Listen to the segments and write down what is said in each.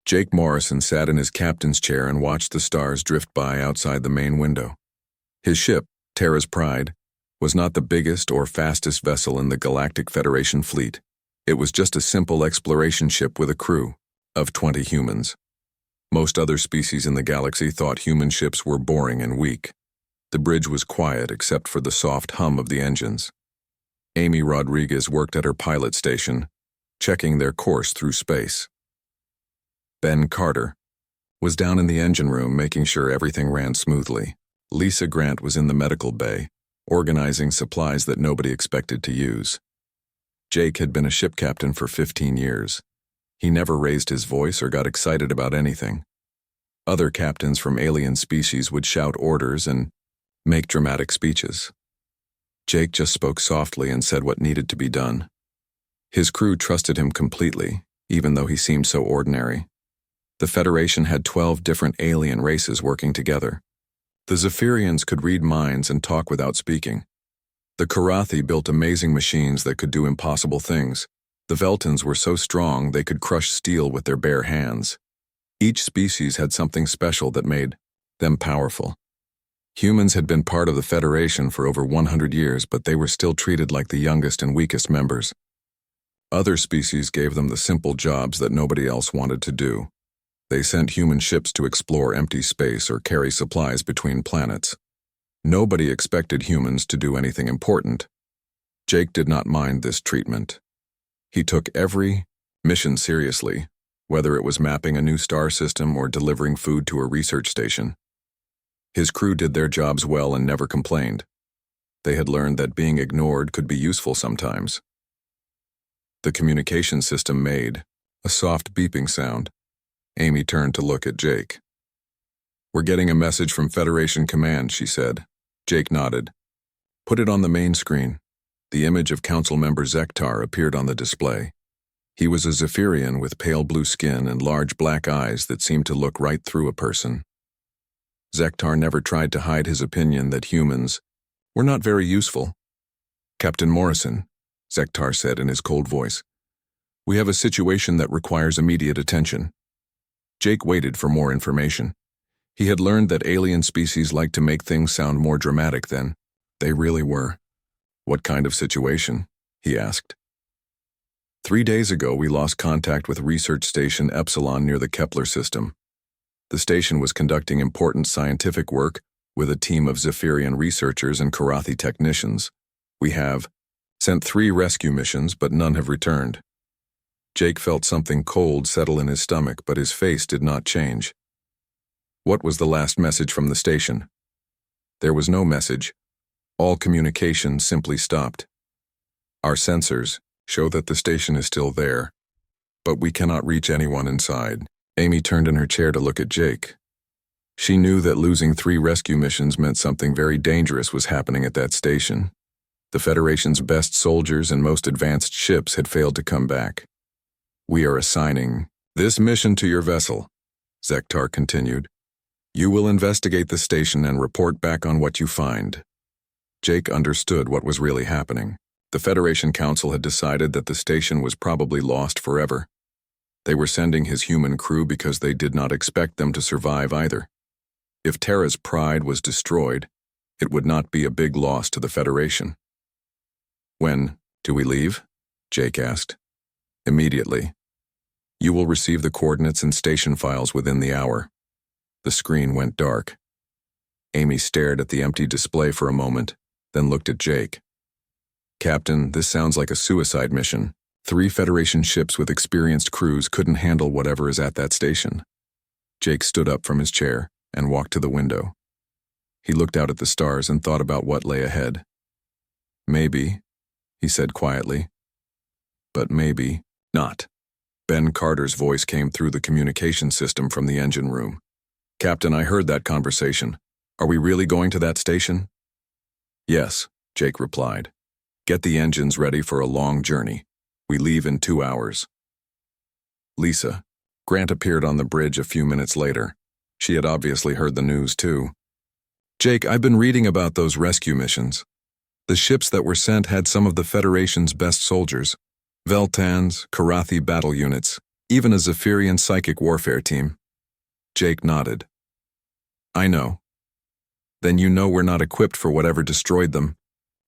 Jake Morrison sat in his captain's chair and watched the stars drift by outside the main window. His ship, Terra's Pride, was not the biggest or fastest vessel in the Galactic Federation fleet. It was just a simple exploration ship with a crew of 20 humans. Most other species in the galaxy thought human ships were boring and weak. The bridge was quiet except for the soft hum of the engines. Amy Rodriguez worked at her pilot station, checking their course through space. Ben Carter was down in the engine room making sure everything ran smoothly. Lisa Grant was in the medical bay, organizing supplies that nobody expected to use. Jake had been a ship captain for 15 years. He never raised his voice or got excited about anything. Other captains from alien species would shout orders and make dramatic speeches. Jake just spoke softly and said what needed to be done. His crew trusted him completely, even though he seemed so ordinary. The Federation had 12 different alien races working together. The Zephyrians could read minds and talk without speaking. The Karathi built amazing machines that could do impossible things. The Veltans were so strong they could crush steel with their bare hands. Each species had something special that made them powerful. Humans had been part of the Federation for over 100 years, but they were still treated like the youngest and weakest members. Other species gave them the simple jobs that nobody else wanted to do. They sent human ships to explore empty space or carry supplies between planets. Nobody expected humans to do anything important. Jake did not mind this treatment. He took every mission seriously, whether it was mapping a new star system or delivering food to a research station. His crew did their jobs well and never complained. They had learned that being ignored could be useful sometimes. The communication system made a soft beeping sound. Amy turned to look at Jake. "We're getting a message from Federation Command," she said. Jake nodded. "Put it on the main screen." The image of Council Member Zektar appeared on the display. He was a Zephyrian with pale blue skin and large black eyes that seemed to look right through a person. Zektar never tried to hide his opinion that humans were not very useful. "Captain Morrison," Zektar said in his cold voice, "we have a situation that requires immediate attention." Jake waited for more information. He had learned that alien species like to make things sound more dramatic than they really were. "What kind of situation?" he asked. 3 days ago, we lost contact with Research Station Epsilon near the Kepler system. The station was conducting important scientific work with a team of Zephyrian researchers and Karathi technicians. We have sent 3 rescue missions, but none have returned. Jake felt something cold settle in his stomach, but his face did not change. What was the last message from the station? There was no message. All communication simply stopped. Our sensors show that the station is still there, but we cannot reach anyone inside. Amy turned in her chair to look at Jake. She knew that losing 3 rescue missions meant something very dangerous was happening at that station. The Federation's best soldiers and most advanced ships had failed to come back. "We are assigning this mission to your vessel," Zektar continued. "You will investigate the station and report back on what you find." Jake understood what was really happening. The Federation Council had decided that the station was probably lost forever. They were sending his human crew because they did not expect them to survive either. If Terra's Pride was destroyed, it would not be a big loss to the Federation. "When do we leave?" Jake asked. "Immediately. You will receive the coordinates and station files within the hour." The screen went dark. Amy stared at the empty display for a moment, then looked at Jake. "Captain, this sounds like a suicide mission. 3 Federation ships with experienced crews couldn't handle whatever is at that station." Jake stood up from his chair and walked to the window. He looked out at the stars and thought about what lay ahead. "Maybe," he said quietly. "But maybe not." Ben Carter's voice came through the communication system from the engine room. "Captain, I heard that conversation. Are we really going to that station?" "Yes," Jake replied. "Get the engines ready for a long journey. We leave in 2 hours." Lisa Grant appeared on the bridge a few minutes later. She had obviously heard the news too. "Jake, I've been reading about those rescue missions. The ships that were sent had some of the Federation's best soldiers, Veltans, Karathi battle units. Even a Zephyrian psychic warfare team. Jake nodded. I know. Then you know we're not equipped for whatever destroyed them.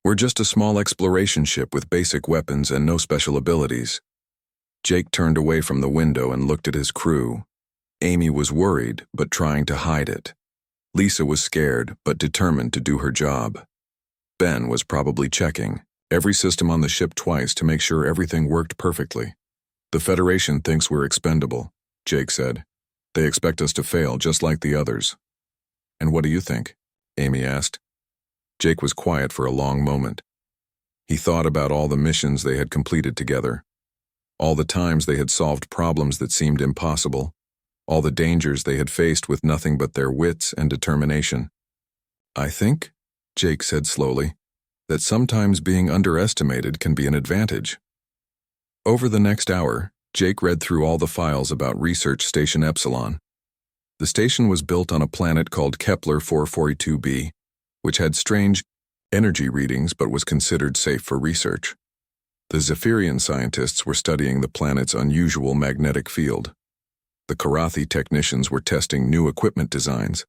We're just a small exploration ship with basic weapons and no special abilities. Jake turned away from the window and looked at his crew. Amy was worried, but trying to hide it. Lisa was scared, but determined to do her job. Ben was probably checking every system on the ship twice to make sure everything worked perfectly. The Federation thinks we're expendable, Jake said. They expect us to fail just like the others. And what do you think? Amy asked. Jake was quiet for a long moment. He thought about all the missions they had completed together, all the times they had solved problems that seemed impossible, all the dangers they had faced with nothing but their wits and determination. I think, Jake said slowly, that sometimes being underestimated can be an advantage. Over the next hour, Jake read through all the files about Research Station Epsilon. The station was built on a planet called Kepler 442b, which had strange energy readings but was considered safe for research. The Zephyrian scientists were studying the planet's unusual magnetic field. The Karathi technicians were testing new equipment designs.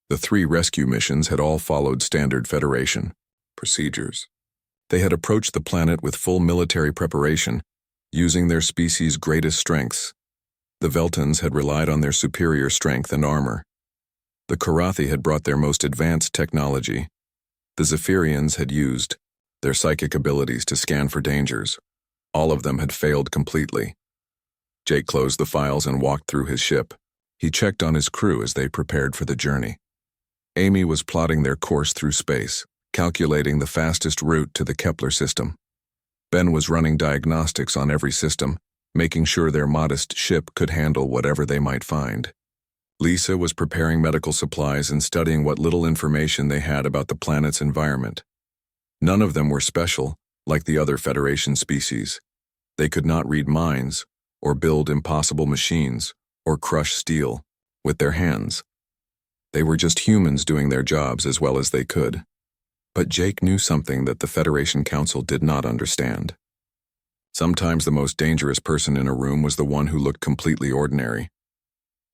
The 3 rescue missions had all followed standard Federation procedures. They had approached the planet with full military preparation, using their species' greatest strengths. The Veltans had relied on their superior strength and armor. The Karathi had brought their most advanced technology. The Zephyrians had used their psychic abilities to scan for dangers. All of them had failed completely. Jake closed the files and walked through his ship. He checked on his crew as they prepared for the journey. Amy was plotting their course through space, calculating the fastest route to the Kepler system. Ben was running diagnostics on every system, making sure their modest ship could handle whatever they might find. Lisa was preparing medical supplies and studying what little information they had about the planet's environment. None of them were special, like the other Federation species. They could not read minds, or build impossible machines, or crush steel with their hands. They were just humans doing their jobs as well as they could. But Jake knew something that the Federation Council did not understand. Sometimes the most dangerous person in a room was the one who looked completely ordinary.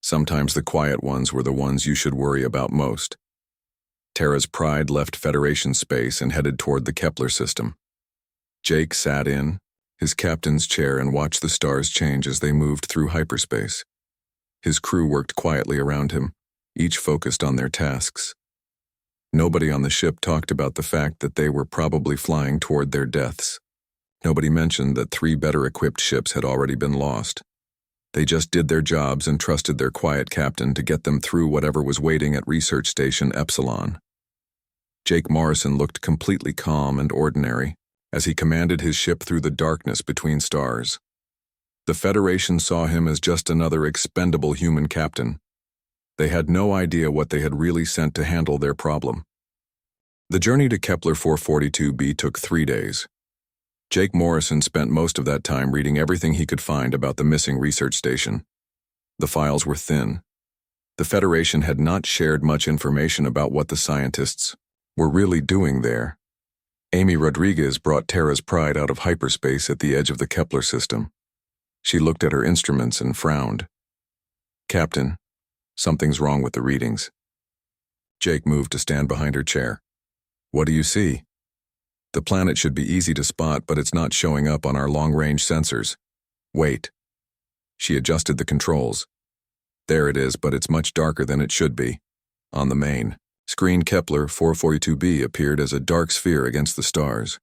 Sometimes the quiet ones were the ones you should worry about most. Tara's pride left Federation space and headed toward the Kepler system. Jake sat in his captain's chair and watched the stars change as they moved through hyperspace. His crew worked quietly around him, each focused on their tasks. Nobody on the ship talked about the fact that they were probably flying toward their deaths. Nobody mentioned that 3 better-equipped ships had already been lost. They just did their jobs and trusted their quiet captain to get them through whatever was waiting at Research Station Epsilon. Jake Morrison looked completely calm and ordinary as he commanded his ship through the darkness between stars. The Federation saw him as just another expendable human captain. They had no idea what they had really sent to handle their problem. The journey to Kepler 442b took 3 days. Jake Morrison spent most of that time reading everything he could find about the missing research station. The files were thin. The Federation had not shared much information about what the scientists were really doing there. Amy Rodriguez brought Tara's pride out of hyperspace at the edge of the Kepler system. She looked at her instruments and frowned. "Captain, something's wrong with the readings." Jake moved to stand behind her chair. "What do you see?" "The planet should be easy to spot, but it's not showing up on our long-range sensors." "Wait." She adjusted the controls. "There it is, but it's much darker than it should be." On the main screen, Kepler 442b appeared as a dark sphere against the stars.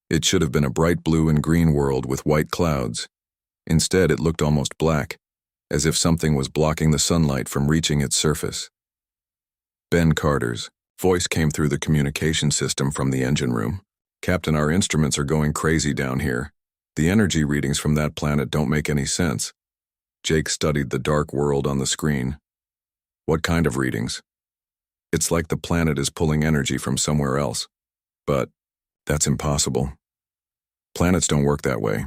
It should have been a bright blue and green world with white clouds. Instead, it looked almost black, as if something was blocking the sunlight from reaching its surface. Ben Carter's voice came through the communication system from the engine room. "Captain, our instruments are going crazy down here. The energy readings from that planet don't make any sense." Jake studied the dark world on the screen. "What kind of readings?" "It's like the planet is pulling energy from somewhere else." "But that's impossible. Planets don't work that way."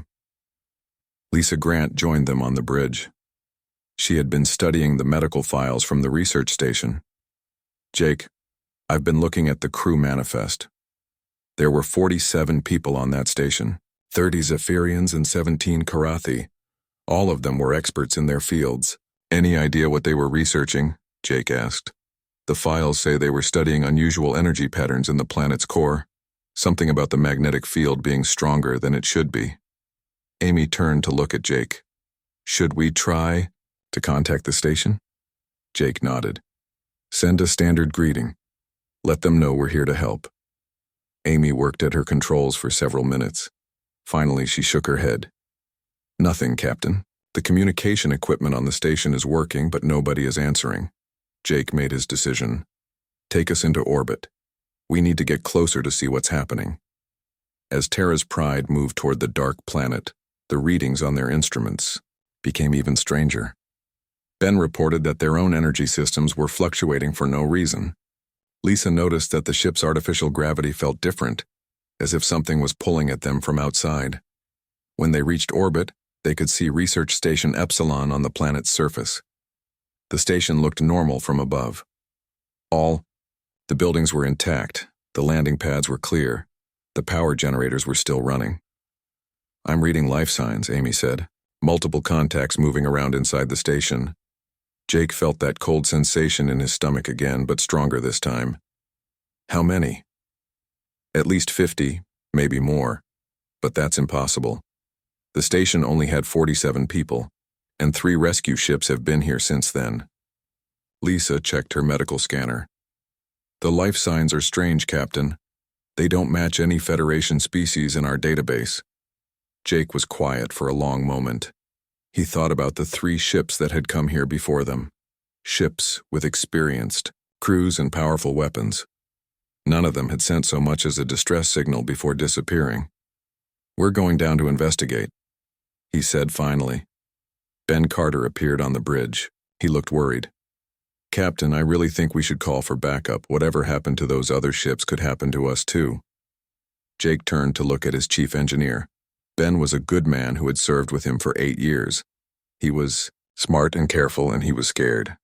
Lisa Grant joined them on the bridge. She had been studying the medical files from the research station. "Jake, I've been looking at the crew manifest. There were 47 people on that station, 30 Zephyrians and 17 Karathi. All of them were experts in their fields. Any idea what they were researching? Jake asked. The files say they were studying unusual energy patterns in the planet's core, something about the magnetic field being stronger than it should be. Amy turned to look at Jake. Should we try to contact the station? Jake nodded. Send a standard greeting. Let them know we're here to help. Amy worked at her controls for several minutes. Finally, she shook her head. Nothing, Captain. The communication equipment on the station is working, but nobody is answering. Jake made his decision. Take us into orbit. We need to get closer to see what's happening. As Terra's Pride moved toward the dark planet, the readings on their instruments became even stranger. Ben reported that their own energy systems were fluctuating for no reason. Lisa noticed that the ship's artificial gravity felt different, as if something was pulling at them from outside. When they reached orbit, they could see Research Station Epsilon on the planet's surface. The station looked normal from above. The buildings were intact, the landing pads were clear, the power generators were still running. I'm reading life signs, Amy said. Multiple contacts moving around inside the station. Jake felt that cold sensation in his stomach again, but stronger this time. How many? At least 50, maybe more, but that's impossible. The station only had 47 people, and 3 rescue ships have been here since then. Lisa checked her medical scanner. The life signs are strange, Captain. They don't match any Federation species in our database. Jake was quiet for a long moment. He thought about the 3 ships that had come here before them. Ships with experienced crews and powerful weapons. None of them had sent so much as a distress signal before disappearing. We're going down to investigate, he said finally. Ben Carter appeared on the bridge. He looked worried. Captain, I really think we should call for backup. Whatever happened to those other ships could happen to us too. Jake turned to look at his chief engineer. Ben was a good man who had served with him for 8 years. He was smart and careful, and he was scared.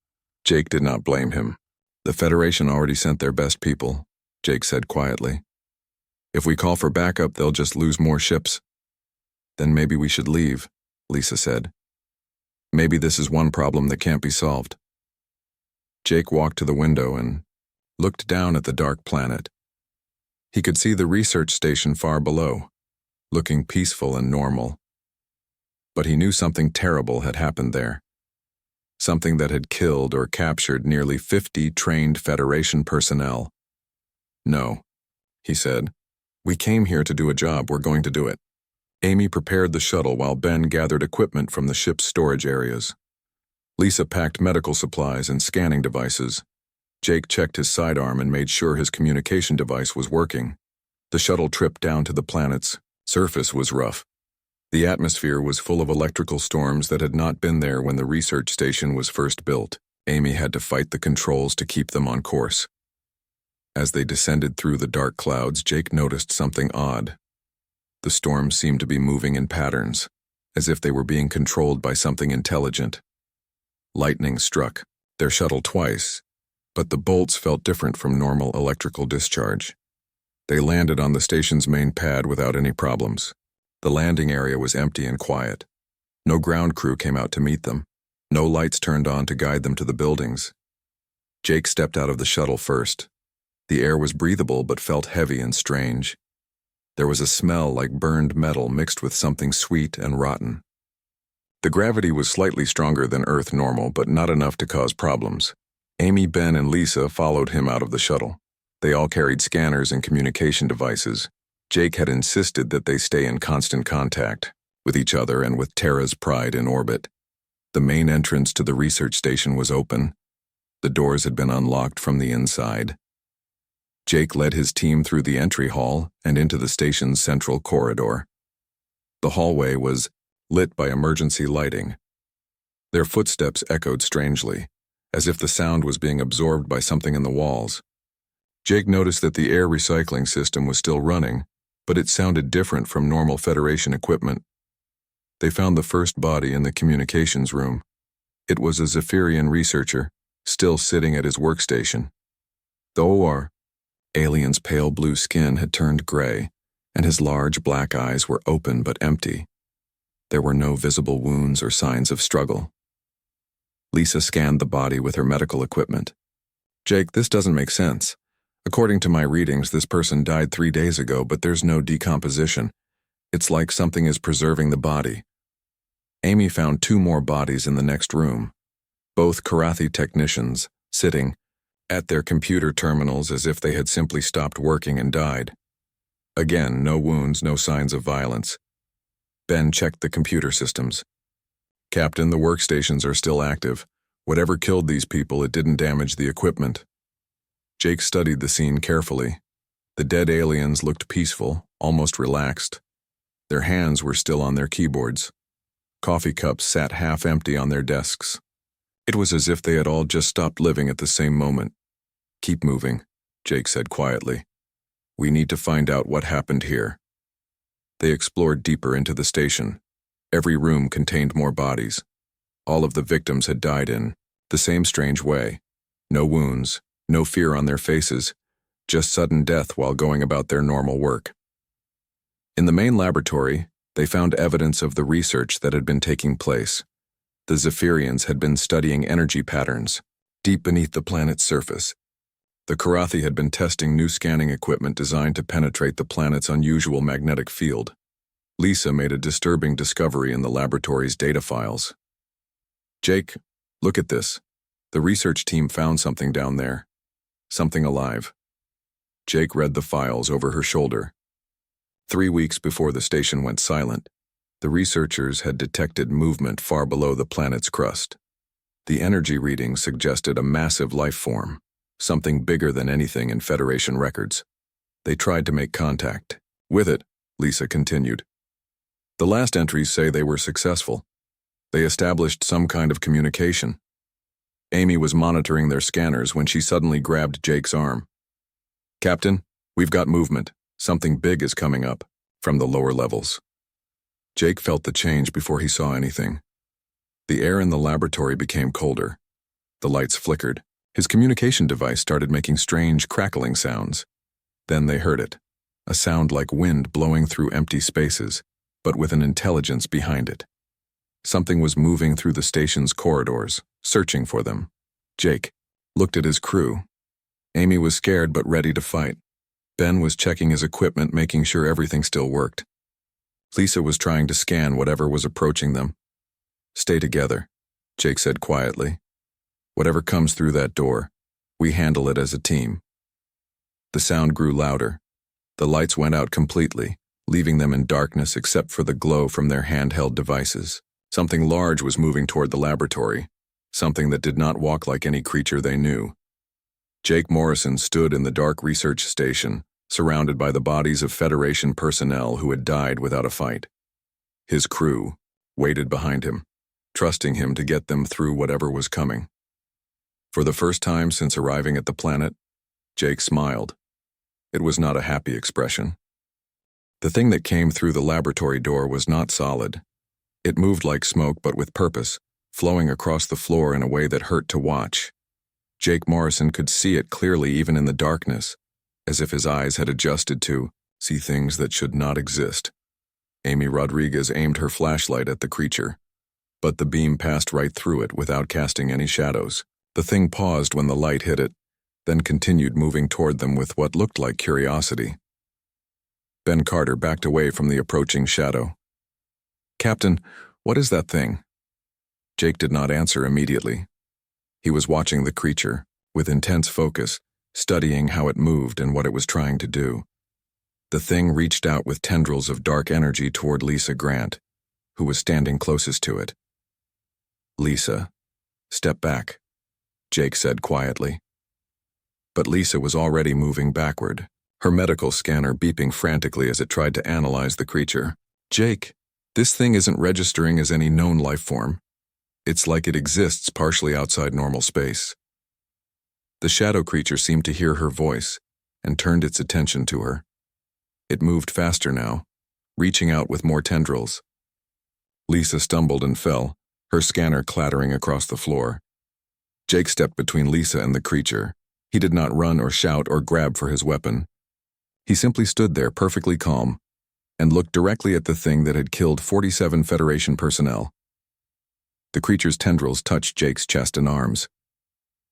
Jake did not blame him. The Federation already sent their best people, Jake said quietly. If we call for backup, they'll just lose more ships. Then maybe we should leave, Lisa said. Maybe this is one problem that can't be solved. Jake walked to the window and looked down at the dark planet. He could see the research station far below, looking peaceful and normal. But he knew something terrible had happened there. Something that had killed or captured nearly 50 trained Federation personnel. No, he said. We came here to do a job. We're going to do it. Amy prepared the shuttle while Ben gathered equipment from the ship's storage areas. Lisa packed medical supplies and scanning devices. Jake checked his sidearm and made sure his communication device was working. The shuttle tripped down to the planet's surface was rough. The atmosphere was full of electrical storms that had not been there when the research station was first built. Amy had to fight the controls to keep them on course. As they descended through the dark clouds, Jake noticed something odd. The storms seemed to be moving in patterns, as if they were being controlled by something intelligent. Lightning struck their shuttle twice, but the bolts felt different from normal electrical discharge. They landed on the station's main pad without any problems. The landing area was empty and quiet. No ground crew came out to meet them. No lights turned on to guide them to the buildings. Jake stepped out of the shuttle first. The air was breathable but felt heavy and strange. There was a smell like burned metal mixed with something sweet and rotten. The gravity was slightly stronger than Earth normal, but not enough to cause problems. Amy, Ben, and Lisa followed him out of the shuttle. They all carried scanners and communication devices. Jake had insisted that they stay in constant contact with each other and with Terra's Pride in orbit. The main entrance to the research station was open. The doors had been unlocked from the inside. Jake led his team through the entry hall and into the station's central corridor. The hallway was lit by emergency lighting. Their footsteps echoed strangely, as if the sound was being absorbed by something in the walls. Jake noticed that the air recycling system was still running, but it sounded different from normal Federation equipment. They found the first body in the communications room. It was a Zephyrian researcher, still sitting at his workstation. The OR, alien's pale blue skin had turned gray, and his large black eyes were open but empty. There were no visible wounds or signs of struggle. Lisa scanned the body with her medical equipment. "Jake, this doesn't make sense. According to my readings, this person died 3 days ago, but there's no decomposition. It's like something is preserving the body." Amy found 2 more bodies in the next room, both Karathi technicians, sitting at their computer terminals as if they had simply stopped working and died. Again, no wounds, no signs of violence. Ben checked the computer systems. "Captain, the workstations are still active. Whatever killed these people, it didn't damage the equipment." Jake studied the scene carefully. The dead aliens looked peaceful, almost relaxed. Their hands were still on their keyboards. Coffee cups sat half empty on their desks. It was as if they had all just stopped living at the same moment. "Keep moving," Jake said quietly. "We need to find out what happened here." They explored deeper into the station. Every room contained more bodies. All of the victims had died in the same strange way. No wounds, no fear on their faces, just sudden death while going about their normal work. In the main laboratory, they found evidence of the research that had been taking place. The Zephyrians had been studying energy patterns deep beneath the planet's surface. The Karathi had been testing new scanning equipment designed to penetrate the planet's unusual magnetic field. Lisa made a disturbing discovery in the laboratory's data files. "Jake, look at this. The research team found something down there. Something alive." Jake read the files over her shoulder. 3 weeks before the station went silent, the researchers had detected movement far below the planet's crust. The energy readings suggested a massive life form, something bigger than anything in Federation records. They tried to make contact with it, Lisa continued. "The last entries say they were successful. They established some kind of communication." Amy was monitoring their scanners when she suddenly grabbed Jake's arm. "Captain, we've got movement. Something big is coming up from the lower levels." Jake felt the change before he saw anything. The air in the laboratory became colder. The lights flickered. His communication device started making strange crackling sounds. Then they heard it, a sound like wind blowing through empty spaces, but with an intelligence behind it. Something was moving through the station's corridors, searching for them. Jake looked at his crew. Amy was scared but ready to fight. Ben was checking his equipment, making sure everything still worked. Lisa was trying to scan whatever was approaching them. "Stay together," Jake said quietly. "Whatever comes through that door, we handle it as a team." The sound grew louder. The lights went out completely, leaving them in darkness except for the glow from their handheld devices. Something large was moving toward the laboratory, something that did not walk like any creature they knew. Jake Morrison stood in the dark research station, surrounded by the bodies of Federation personnel who had died without a fight. His crew waited behind him, trusting him to get them through whatever was coming. For the first time since arriving at the planet, Jake smiled. It was not a happy expression. The thing that came through the laboratory door was not solid. It moved like smoke but with purpose, flowing across the floor in a way that hurt to watch. Jake Morrison could see it clearly even in the darkness, as if his eyes had adjusted to see things that should not exist. Amy Rodriguez aimed her flashlight at the creature, but the beam passed right through it without casting any shadows. The thing paused when the light hit it, then continued moving toward them with what looked like curiosity. Ben Carter backed away from the approaching shadow. "Captain, what is that thing?" Jake did not answer immediately. He was watching the creature, with intense focus, studying how it moved and what it was trying to do. The thing reached out with tendrils of dark energy toward Lisa Grant, who was standing closest to it. "Lisa, step back," Jake said quietly. But Lisa was already moving backward, her medical scanner beeping frantically as it tried to analyze the creature. "Jake, this thing isn't registering as any known life form. It's like it exists partially outside normal space." The shadow creature seemed to hear her voice and turned its attention to her. It moved faster now, reaching out with more tendrils. Lisa stumbled and fell, her scanner clattering across the floor. Jake stepped between Lisa and the creature. He did not run or shout or grab for his weapon. He simply stood there perfectly calm, and looked directly at the thing that had killed 47 Federation personnel. The creature's tendrils touched Jake's chest and arms.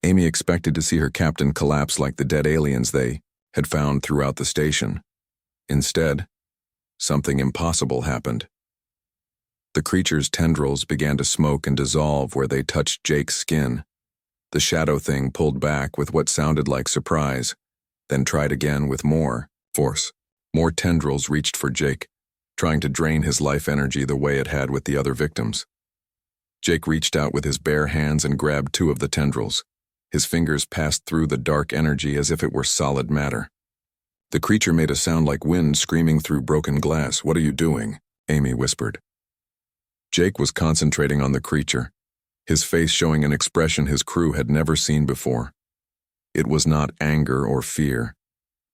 Amy expected to see her captain collapse like the dead aliens they had found throughout the station. Instead, something impossible happened. The creature's tendrils began to smoke and dissolve where they touched Jake's skin. The shadow thing pulled back with what sounded like surprise, then tried again with more force. More tendrils reached for Jake, trying to drain his life energy the way it had with the other victims. Jake reached out with his bare hands and grabbed 2 of the tendrils. His fingers passed through the dark energy as if it were solid matter. The creature made a sound like wind screaming through broken glass. "What are you doing?" Amy whispered. Jake was concentrating on the creature, his face showing an expression his crew had never seen before. It was not anger or fear.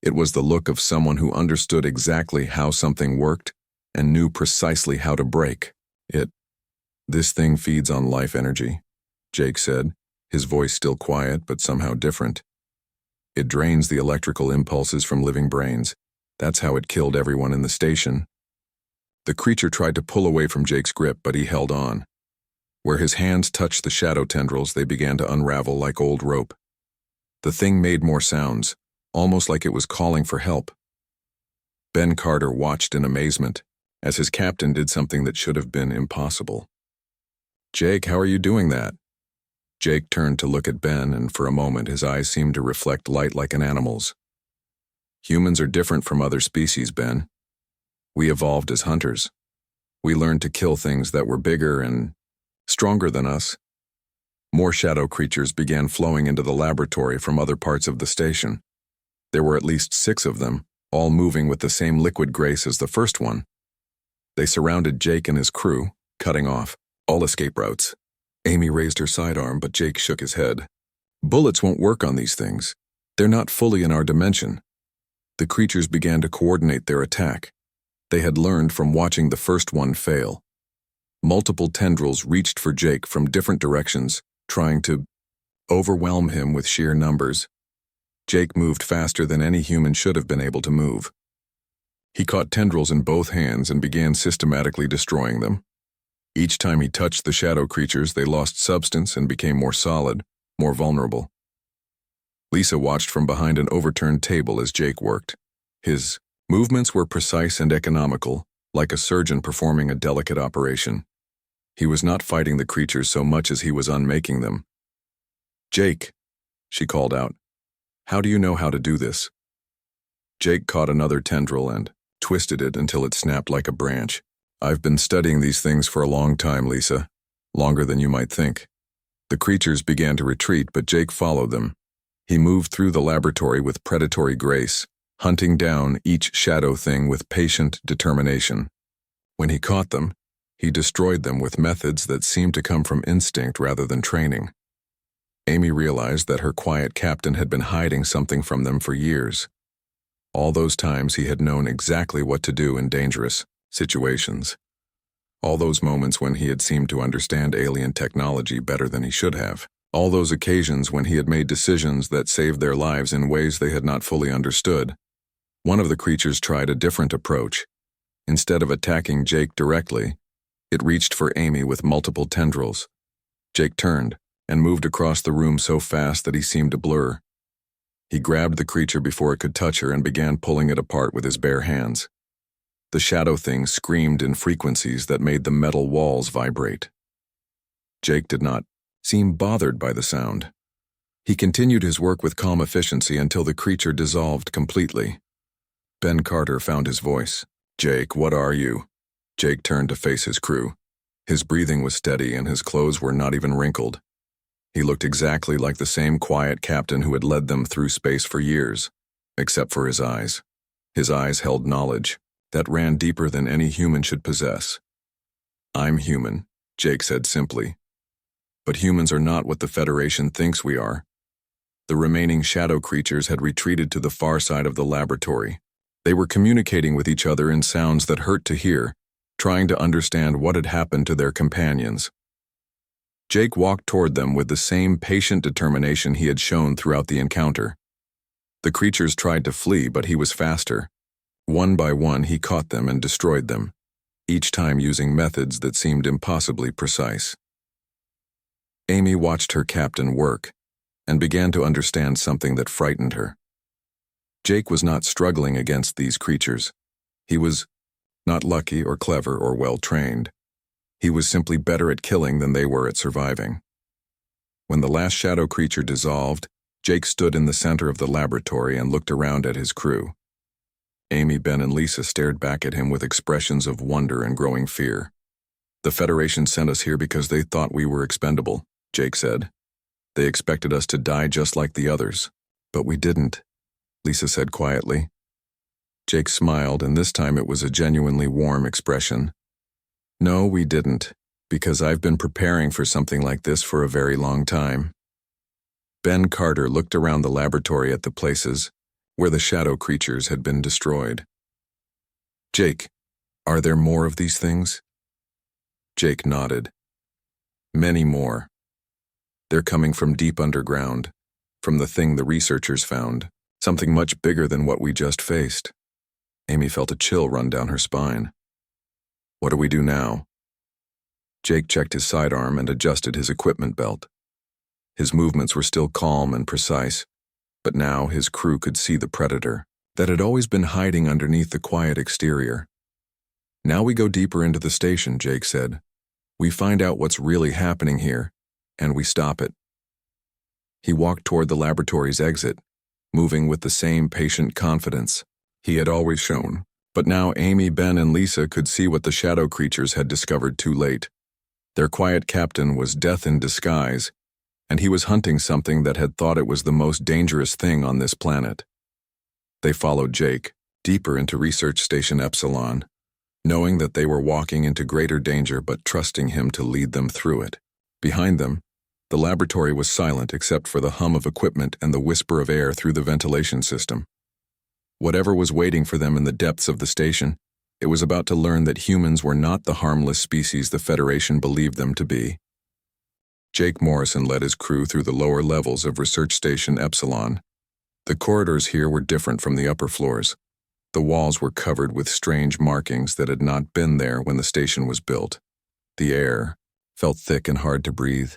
It was the look of someone who understood exactly how something worked and knew precisely how to break it. "This thing feeds on life energy," Jake said, his voice still quiet but somehow different. "It drains the electrical impulses from living brains. That's how it killed everyone in the station." The creature tried to pull away from Jake's grip, but he held on. Where his hands touched the shadow tendrils, they began to unravel like old rope. The thing made more sounds, almost like it was calling for help. Ben Carter watched in amazement, as his captain did something that should have been impossible. "Jake, how are you doing that?" Jake turned to look at Ben, and for a moment his eyes seemed to reflect light like an animal's. "Humans are different from other species, Ben. We evolved as hunters. We learned to kill things that were bigger and stronger than us." More shadow creatures began flowing into the laboratory from other parts of the station. There were at least 6 of them, all moving with the same liquid grace as the first one. They surrounded Jake and his crew, cutting off all escape routes. Amy raised her sidearm, but Jake shook his head. "Bullets won't work on these things. They're not fully in our dimension." The creatures began to coordinate their attack. They had learned from watching the first one fail. Multiple tendrils reached for Jake from different directions, trying to overwhelm him with sheer numbers. Jake moved faster than any human should have been able to move. He caught tendrils in both hands and began systematically destroying them. Each time he touched the shadow creatures, they lost substance and became more solid, more vulnerable. Lisa watched from behind an overturned table as Jake worked. His movements were precise and economical, like a surgeon performing a delicate operation. He was not fighting the creatures so much as he was unmaking them. "Jake," she called out, "how do you know how to do this?" Jake caught another tendril and twisted it until it snapped like a branch. "I've been studying these things for a long time, Lisa. Longer than you might think." The creatures began to retreat, but Jake followed them. He moved through the laboratory with predatory grace, hunting down each shadow thing with patient determination. When he caught them, he destroyed them with methods that seemed to come from instinct rather than training. Amy realized that her quiet captain had been hiding something from them for years. All those times he had known exactly what to do in dangerous situations. All those moments when he had seemed to understand alien technology better than he should have. All those occasions when he had made decisions that saved their lives in ways they had not fully understood. One of the creatures tried a different approach. Instead of attacking Jake directly, it reached for Amy with multiple tendrils. Jake turned and moved across the room so fast that he seemed to blur. He grabbed the creature before it could touch her and began pulling it apart with his bare hands. The shadow thing screamed in frequencies that made the metal walls vibrate. Jake did not seem bothered by the sound. He continued his work with calm efficiency until the creature dissolved completely. Ben Carter found his voice. "Jake, what are you?" Jake turned to face his crew. His breathing was steady and his clothes were not even wrinkled. He looked exactly like the same quiet captain who had led them through space for years, except for his eyes. His eyes held knowledge that ran deeper than any human should possess. "I'm human," Jake said simply. "But humans are not what the Federation thinks we are." The remaining shadow creatures had retreated to the far side of the laboratory. They were communicating with each other in sounds that hurt to hear, trying to understand what had happened to their companions. Jake walked toward them with the same patient determination he had shown throughout the encounter. The creatures tried to flee, but he was faster. One by one, he caught them and destroyed them, each time using methods that seemed impossibly precise. Amy watched her captain work and began to understand something that frightened her. Jake was not struggling against these creatures. He was not lucky or clever or well-trained. He was simply better at killing than they were at surviving. When the last shadow creature dissolved, Jake stood in the center of the laboratory and looked around at his crew. Amy, Ben, and Lisa stared back at him with expressions of wonder and growing fear. "The Federation sent us here because they thought we were expendable," Jake said. "They expected us to die just like the others. But we didn't," Lisa said quietly. Jake smiled, and this time it was a genuinely warm expression. "No, we didn't, because I've been preparing for something like this for a very long time." Ben Carter looked around the laboratory at the places where the shadow creatures had been destroyed. "Jake, are there more of these things?" Jake nodded. "Many more. They're coming from deep underground, from the thing the researchers found, something much bigger than what we just faced." Amy felt a chill run down her spine. "What do we do now?" Jake checked his sidearm and adjusted his equipment belt. His movements were still calm and precise, but now his crew could see the predator that had always been hiding underneath the quiet exterior. "Now we go deeper into the station," Jake said. "We find out what's really happening here, and we stop it." He walked toward the laboratory's exit, moving with the same patient confidence he had always shown. But now Amy, Ben, and Lisa could see what the shadow creatures had discovered too late. Their quiet captain was death in disguise, and he was hunting something that had thought it was the most dangerous thing on this planet. They followed Jake deeper into Research Station Epsilon, knowing that they were walking into greater danger but trusting him to lead them through it. Behind them, the laboratory was silent except for the hum of equipment and the whisper of air through the ventilation system. Whatever was waiting for them in the depths of the station, it was about to learn that humans were not the harmless species the Federation believed them to be. Jake Morrison led his crew through the lower levels of Research Station Epsilon. The corridors here were different from the upper floors. The walls were covered with strange markings that had not been there when the station was built. The air felt thick and hard to breathe.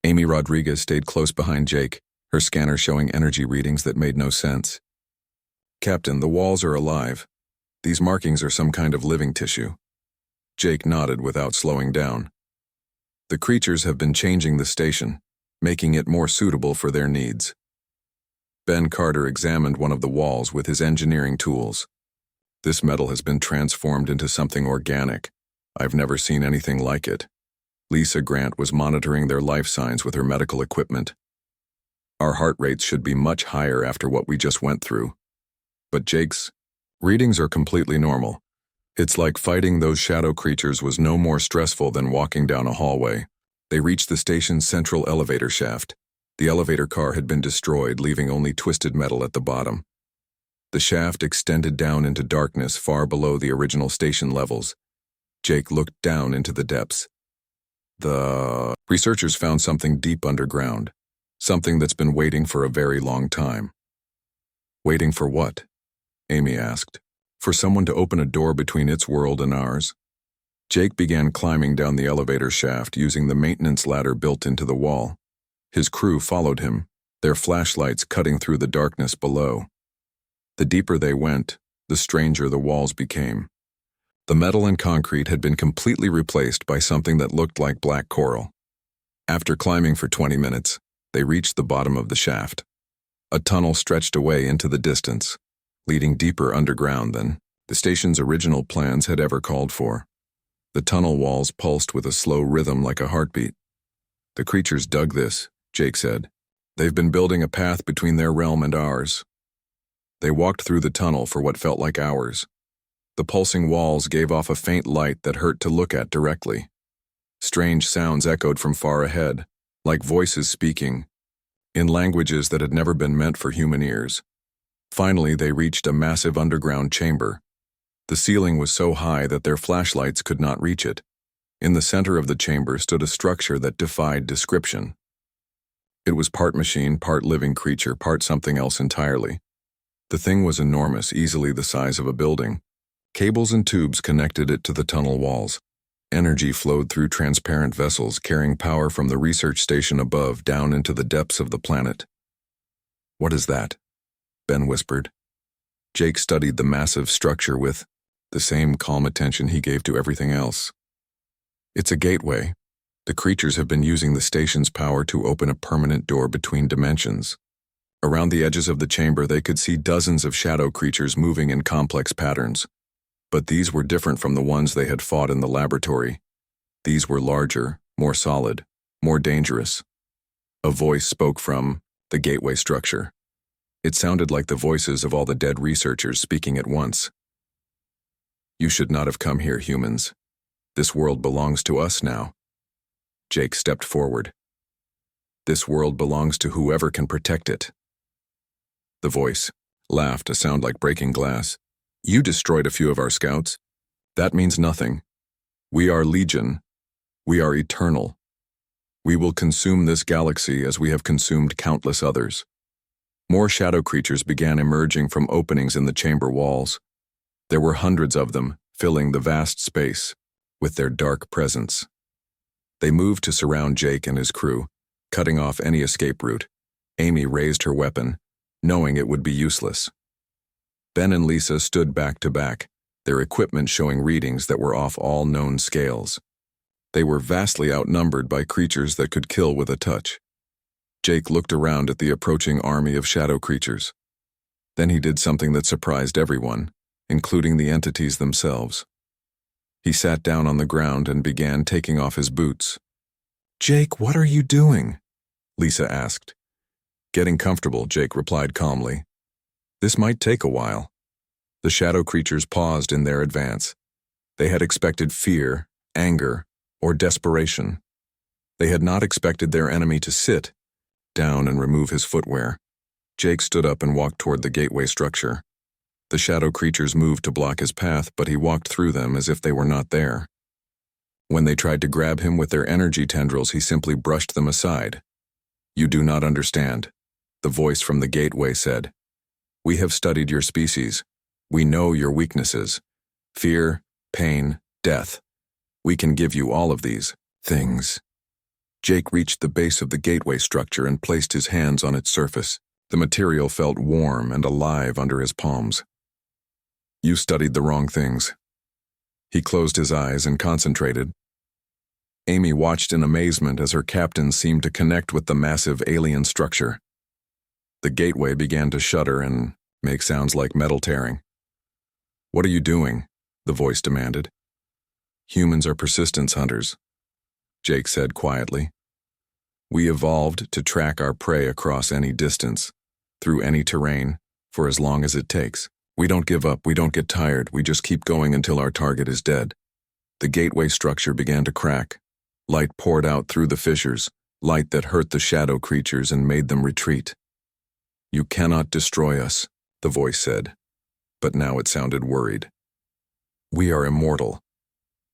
Amy Rodriguez stayed close behind Jake, her scanner showing energy readings that made no sense. "Captain, the walls are alive. These markings are some kind of living tissue." Jake nodded without slowing down. "The creatures have been changing the station, making it more suitable for their needs." Ben Carter examined one of the walls with his engineering tools. "This metal has been transformed into something organic. I've never seen anything like it." Lisa Grant was monitoring their life signs with her medical equipment. "Our heart rates should be much higher after what we just went through." But Jake's readings are completely normal. It's like fighting those shadow creatures was no more stressful than walking down a hallway. They reached the station's central elevator shaft. The elevator car had been destroyed, leaving only twisted metal at the bottom. The shaft extended down into darkness far below the original station levels. Jake looked down into the depths. The researchers found something deep underground, something that's been waiting for a very long time. "Waiting for what?" Amy asked. "For someone to open a door between its world and ours." Jake began climbing down the elevator shaft using the maintenance ladder built into the wall. His crew followed him, their flashlights cutting through the darkness below. The deeper they went, the stranger the walls became. The metal and concrete had been completely replaced by something that looked like black coral. After climbing for 20 minutes, they reached the bottom of the shaft. A tunnel stretched away into the distance, leading deeper underground than the station's original plans had ever called for. The tunnel walls pulsed with a slow rhythm like a heartbeat. "The creatures dug this," Jake said. "They've been building a path between their realm and ours." They walked through the tunnel for what felt like hours. The pulsing walls gave off a faint light that hurt to look at directly. Strange sounds echoed from far ahead, like voices speaking, in languages that had never been meant for human ears. Finally, they reached a massive underground chamber. The ceiling was so high that their flashlights could not reach it. In the center of the chamber stood a structure that defied description. It was part machine, part living creature, part something else entirely. The thing was enormous, easily the size of a building. Cables and tubes connected it to the tunnel walls. Energy flowed through transparent vessels, carrying power from the research station above down into the depths of the planet. "What is that?" Ben whispered. Jake studied the massive structure with the same calm attention he gave to everything else. "It's a gateway. The creatures have been using the station's power to open a permanent door between dimensions." Around the edges of the chamber, they could see dozens of shadow creatures moving in complex patterns. But these were different from the ones they had fought in the laboratory. These were larger, more solid, more dangerous. A voice spoke from the gateway structure. It sounded like the voices of all the dead researchers speaking at once. "You should not have come here, humans. This world belongs to us now." Jake stepped forward. "This world belongs to whoever can protect it." The voice laughed, a sound like breaking glass. "You destroyed a few of our scouts. That means nothing. We are Legion. We are eternal. We will consume this galaxy as we have consumed countless others." More shadow creatures began emerging from openings in the chamber walls. There were hundreds of them, filling the vast space with their dark presence. They moved to surround Jake and his crew, cutting off any escape route. Amy raised her weapon, knowing it would be useless. Ben and Lisa stood back to back, their equipment showing readings that were off all known scales. They were vastly outnumbered by creatures that could kill with a touch. Jake looked around at the approaching army of shadow creatures. Then he did something that surprised everyone, including the entities themselves. He sat down on the ground and began taking off his boots. "Jake, what are you doing?" Lisa asked. "Getting comfortable," Jake replied calmly. "This might take a while." The shadow creatures paused in their advance. They had expected fear, anger, or desperation. They had not expected their enemy to sit down and remove his footwear. Jake stood up and walked toward the gateway structure. The shadow creatures moved to block his path, but he walked through them as if they were not there. When they tried to grab him with their energy tendrils, he simply brushed them aside. "You do not understand," the voice from the gateway said. "We have studied your species. We know your weaknesses. Fear, pain, death. We can give you all of these things." Jake reached the base of the gateway structure and placed his hands on its surface. The material felt warm and alive under his palms. "You studied the wrong things." He closed his eyes and concentrated. Amy watched in amazement as her captain seemed to connect with the massive alien structure. The gateway began to shudder and make sounds like metal tearing. "What are you doing?" the voice demanded. "Humans are persistence hunters," Jake said quietly. "We evolved to track our prey across any distance, through any terrain, for as long as it takes. We don't give up, we don't get tired, we just keep going until our target is dead." The gateway structure began to crack. Light poured out through the fissures, light that hurt the shadow creatures and made them retreat. "You cannot destroy us," the voice said, but now it sounded worried. "We are immortal.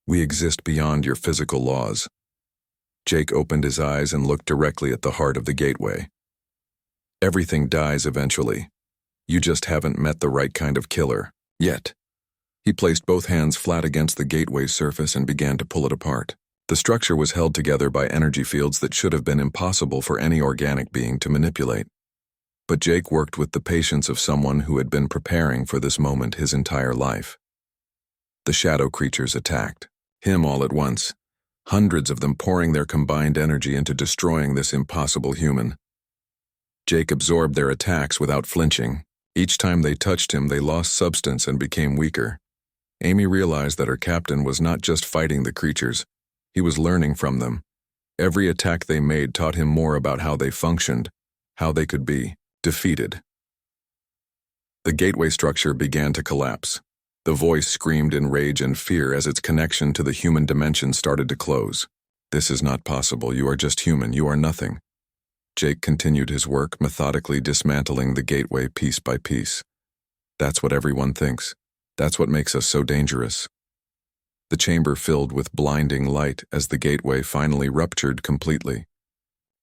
We exist beyond your physical laws." Jake opened his eyes and looked directly at the heart of the gateway. "Everything dies eventually. You just haven't met the right kind of killer, yet." He placed both hands flat against the gateway's surface and began to pull it apart. The structure was held together by energy fields that should have been impossible for any organic being to manipulate. But Jake worked with the patience of someone who had been preparing for this moment his entire life. The shadow creatures attacked him all at once, hundreds of them pouring their combined energy into destroying this impossible human. Jake absorbed their attacks without flinching. Each time they touched him, they lost substance and became weaker. Amy realized that her captain was not just fighting the creatures, he was learning from them. Every attack they made taught him more about how they functioned, how they could be defeated. The gateway structure began to collapse. The voice screamed in rage and fear as its connection to the human dimension started to close. "This is not possible. You are just human. You are nothing." Jake continued his work, methodically dismantling the gateway piece by piece. "That's what everyone thinks. That's what makes us so dangerous." The chamber filled with blinding light as the gateway finally ruptured completely.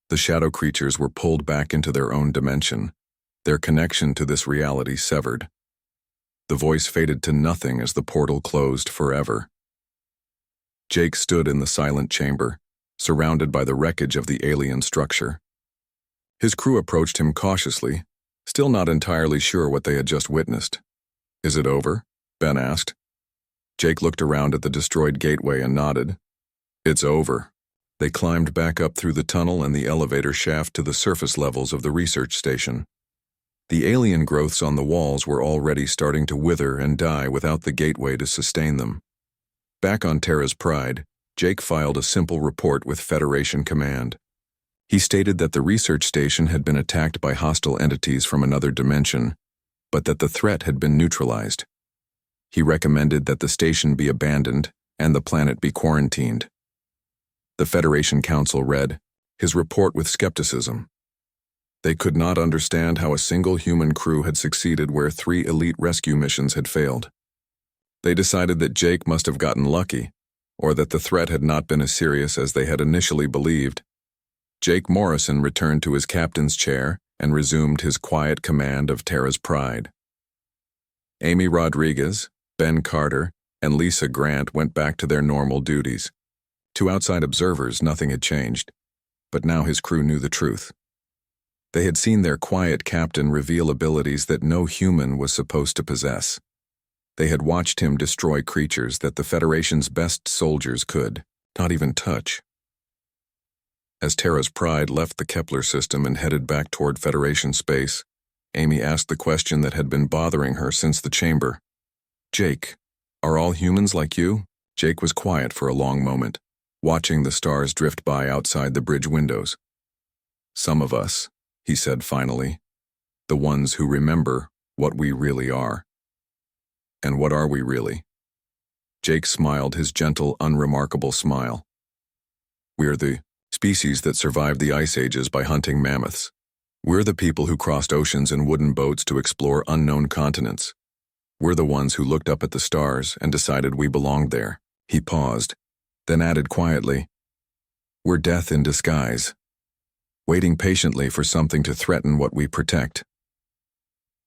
The shadow creatures were pulled back into their own dimension. their connection to this reality severed. The voice faded to nothing as the portal closed forever. Jake stood in the silent chamber, surrounded by the wreckage of the alien structure. His crew approached him cautiously, still not entirely sure what they had just witnessed. "Is it over?" Ben asked. Jake looked around at the destroyed gateway and nodded. "It's over." They climbed back up through the tunnel and the elevator shaft to the surface levels of the research station. The alien growths on the walls were already starting to wither and die without the gateway to sustain them. Back on Terra's Pride, Jake filed a simple report with Federation Command. He stated that the research station had been attacked by hostile entities from another dimension, but that the threat had been neutralized. He recommended that the station be abandoned and the planet be quarantined. The Federation Council read his report with skepticism. They could not understand how a single human crew had succeeded where 3 elite rescue missions had failed. They decided that Jake must have gotten lucky, or that the threat had not been as serious as they had initially believed. Jake Morrison returned to his captain's chair and resumed his quiet command of Terra's Pride. Amy Rodriguez, Ben Carter, and Lisa Grant went back to their normal duties. To outside observers, nothing had changed, but now his crew knew the truth. They had seen their quiet captain reveal abilities that no human was supposed to possess. They had watched him destroy creatures that the Federation's best soldiers could not even touch. As Terra's Pride left the Kepler system and headed back toward Federation space, Amy asked the question that had been bothering her since the chamber. "Jake, are all humans like you?" Jake was quiet for a long moment, watching the stars drift by outside the bridge windows. "Some of us," he said finally, "the ones who remember what we really are." "And what are we really?" Jake smiled his gentle, unremarkable smile. "We're the species that survived the ice ages by hunting mammoths. We're the people who crossed oceans in wooden boats to explore unknown continents. We're the ones who looked up at the stars and decided we belonged there." He paused, then added quietly, "We're death in disguise, waiting patiently for something to threaten what we protect."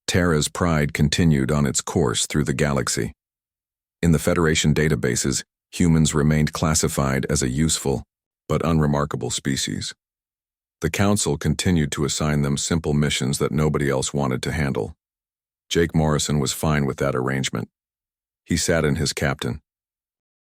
Terra's Pride continued on its course through the galaxy. In the Federation databases, humans remained classified as a useful but unremarkable species. The Council continued to assign them simple missions that nobody else wanted to handle. Jake Morrison was fine with that arrangement. He sat in his captain,